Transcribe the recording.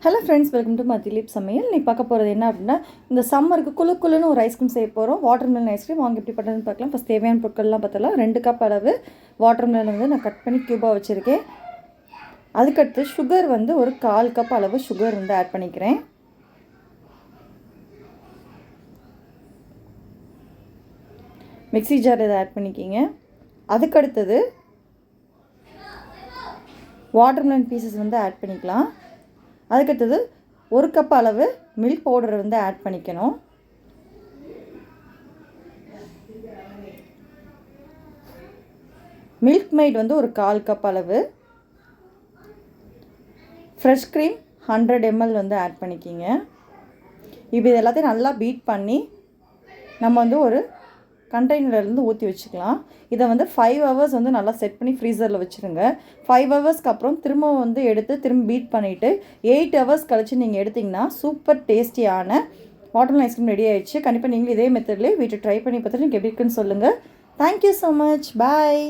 Hello friends, welcome to Dileep சமையல். நீ பார்க்க போகிறது என்ன அப்படின்னா, இந்த சம்மருக்கு குழுன்னு ஒரு ஐஸ்கிரீம் செய்ய போகிறோம். வாட்டர்மெலன் ஐஸ்கிரீம் வாங்க எப்படி பண்ணுறதுன்னு பார்க்கலாம். ஃபஸ்ட் தேவையான பொருட்கள்லாம் பார்த்தலாம். 2 கப் அளவு வாட்டர்மெலன் வந்து நான் கட் பண்ணி க்யூபாக வச்சுருக்கேன். அதுக்கடுத்து சுகர் வந்து ஒரு 1/4 கப் அளவு சுகர் வந்து ஆட் பண்ணிக்கிறேன். மிக்ஸி ஜார் இதை ஆட் பண்ணிக்கிங்க. அதுக்கடுத்தது வாட்டர்மெலன் பீசஸ் வந்து ஆட் பண்ணிக்கலாம். அதுக்கடுத்தது 1 கப் அளவு மில்க் பவுடர் வந்து ஆட் பண்ணிக்கணும். மில்க் மெய்ட் வந்து ஒரு 1/4 கப் அளவு. ஃப்ரெஷ் க்ரீம் 100 ml வந்து ஆட் பண்ணிக்கிங்க. இப்போ இது எல்லாத்தையும் நல்லா பீட் பண்ணி நம்ம வந்து ஒரு கண்டெய்னர்லேருந்து ஊற்றி வச்சுக்கலாம். இதை வந்து 5 hours வந்து நல்லா செட் பண்ணி ஃப்ரீசரில் வச்சுருங்க. 5 hours அப்புறம் திரும்ப வந்து எடுத்து திரும்ப பீட் பண்ணிவிட்டு 8 hours கழித்து நீங்கள் எடுத்திங்கன்னா சூப்பர் டேஸ்டியான வாட்டர்மெலன் ஐஸ்கிரீம் ரெடி ஆகிடுச்சு. கண்டிப்பாக நீங்களும் இதே மெத்தட்லேயே வீட்டை ட்ரை பண்ணி பார்த்துட்டு எனக்கு எப்படி இருக்குன்னு சொல்லுங்கள். Thank you so much. பாய்.